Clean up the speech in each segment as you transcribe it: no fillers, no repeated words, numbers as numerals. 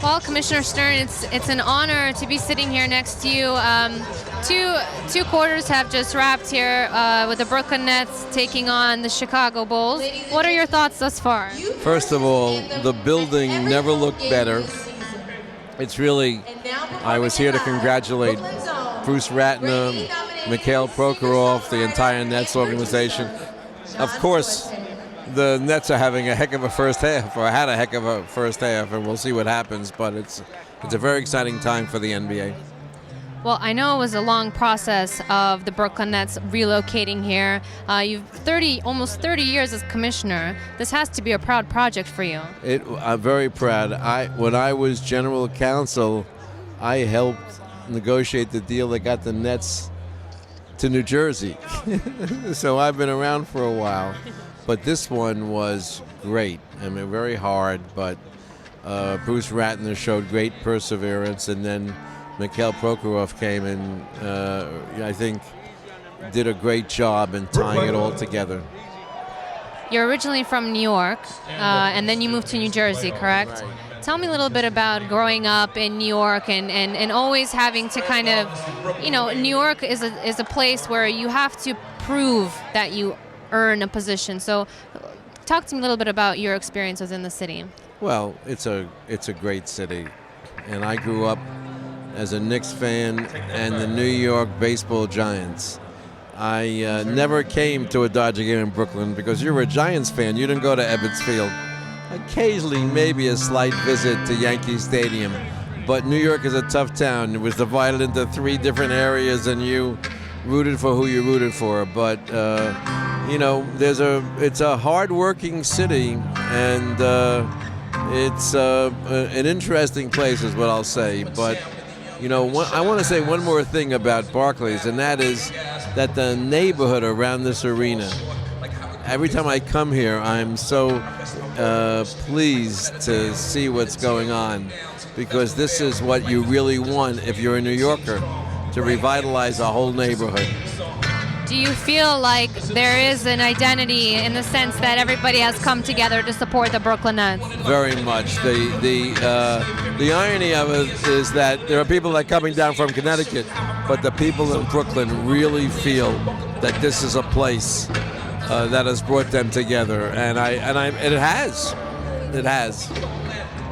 Well, Commissioner Stern, it's an honor to be sitting here next to you. Two quarters have just wrapped here with the Brooklyn Nets taking on the Chicago Bulls. What are your thoughts thus far? First of all, the building never looked better. It's really, I was here to congratulate Bruce Ratner, Mikhail Prokhorov, the entire Nets organization. Of course, the Nets are having a heck of a first half, or had a heck of a first half, and we'll see what happens, but it's a very exciting time for the NBA. Well, I know it was a long process of the Brooklyn Nets relocating here. You've almost 30 years as commissioner. This has to be a proud project for you. I'm very proud. When I was general counsel, I helped negotiate the deal that got the Nets to New Jersey. So I've been around for a while. But this one was great. I mean, very hard, but Bruce Ratner showed great perseverance, and then Mikhail Prokhorov came and I think did a great job in tying it all together. You're originally from New York, and then you moved to New Jersey, correct? Right. Tell me a little bit about growing up in New York and always having to kind of, New York is a place where you have to prove that you earn a position. So talk to me a little bit about your experience within the city. Well, it's a great city, and I grew up as a Knicks fan and the New York baseball Giants. I never came to a Dodger game in Brooklyn because you're a Giants fan. You didn't go to Ebbets Field. Occasionally, maybe a slight visit to Yankee Stadium. But New York is a tough town. It was divided into 3 different areas, and you rooted for who you rooted for. But, it's a hard-working city, and it's an interesting place is what I'll say. But, I want to say one more thing about Barclays, and that is that the neighborhood around this arena, every time I come here, I'm so pleased to see what's going on, because this is what you really want if you're a New Yorker, to revitalize a whole neighborhood. Do you feel like there is an identity in the sense that everybody has come together to support the Brooklyn Nets? Very much. The irony of it is that there are people that are coming down from Connecticut, but the people in Brooklyn really feel that this is a place that has brought them together, and it has. It has.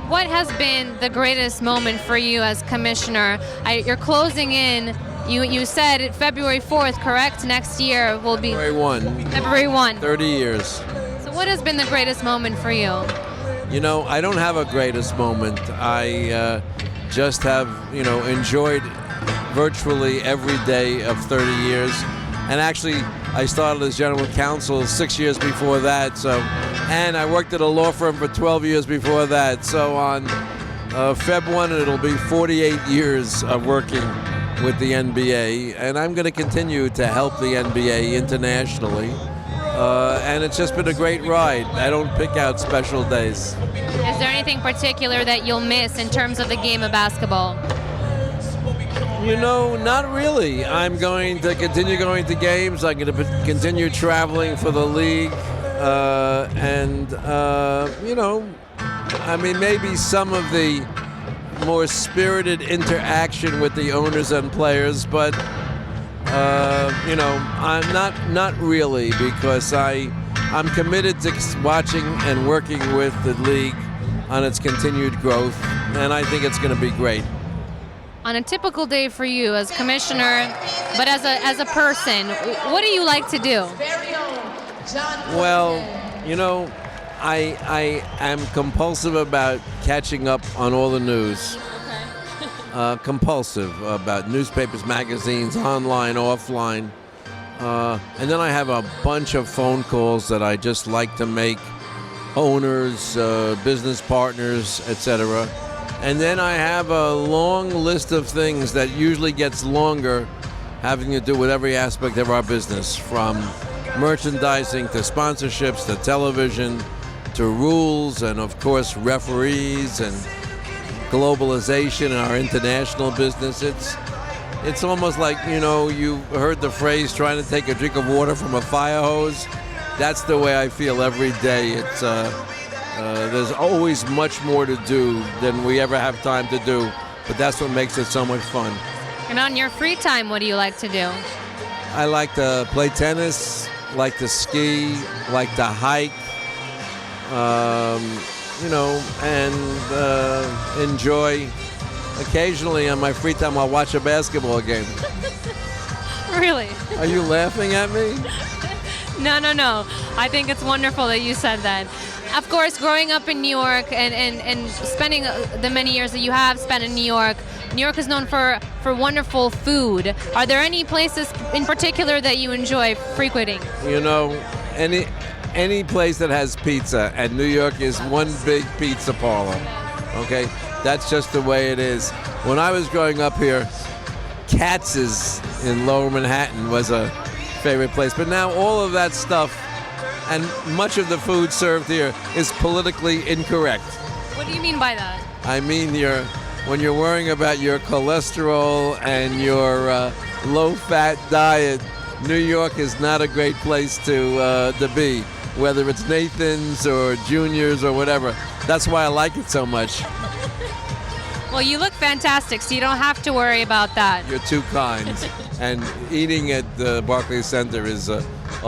What has been the greatest moment for you as commissioner? You're closing in. You said February 4th, correct? Next year will be February 1. February 1. 30 years. So what has been the greatest moment for you? I don't have a greatest moment. I just have, enjoyed virtually every day of 30 years. And actually, I started as general counsel 6 years before that. And I worked at a law firm for 12 years before that. So on Feb 1, it'll be 48 years of working with the NBA, and I'm going to continue to help the NBA internationally, and it's just been a great ride. I don't pick out special days. Is there anything particular that you'll miss in terms of the game of basketball? Not really. I'm going to continue going to games. I'm going to continue traveling for the league, maybe some of the more spirited interaction with the owners and players, but I'm not really, because I'm committed to watching and working with the league on its continued growth, and I think it's going to be great. On a typical day for you as commissioner, but as a person, what do you like to do? Well, I am compulsive about catching up on all the news. Compulsive about newspapers, magazines, online, offline. And then I have a bunch of phone calls that I just like to make, owners, business partners, etc. And then I have a long list of things that usually gets longer, having to do with every aspect of our business, from merchandising to sponsorships to television to rules, and of course referees and globalization in our international business. It's almost like, you heard the phrase, trying to take a drink of water from a fire hose. That's the way I feel every day. There's always much more to do than we ever have time to do, but that's what makes it so much fun. And on your free time, what do you like to do? I like to play tennis, like to ski, like to hike, and enjoy. Occasionally on my free time, I'll watch a basketball game. Really? Are you laughing at me? No. I think it's wonderful that you said that. Of course, growing up in New York and spending the many years that you have spent in New York is known for wonderful food. Are there any places in particular that you enjoy frequenting? Any place that has pizza, and New York is one big pizza parlor. Okay? That's just the way it is. When I was growing up here, Katz's in Lower Manhattan was a favorite place. But now all of that stuff and much of the food served here is politically incorrect. What do you mean by that? I mean, when you're worrying about your cholesterol and your low-fat diet, New York is not a great place to be, whether it's Nathan's or Junior's or whatever. That's why I like it so much. Well, you look fantastic, so you don't have to worry about that. You're too kind. And eating at the Barclays Center is a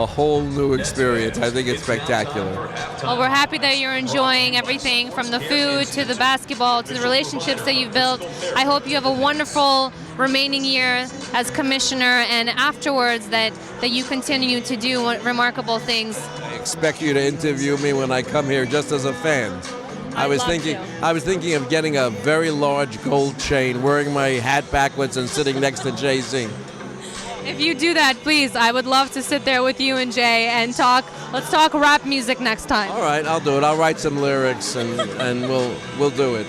whole new experience. I think it's spectacular. Well, we're happy that you're enjoying everything from the food to the basketball to the relationships that you've built. I hope you have a wonderful remaining year as commissioner, and afterwards that you continue to do remarkable things. I expect you to interview me when I come here just as a fan. I was thinking of getting a very large gold chain, wearing my hat backwards and sitting next to Jay-Z. If you do that, please, I would love to sit there with you and Jay and talk. Let's talk rap music next time. All right, I'll do it. I'll write some lyrics and we'll do it.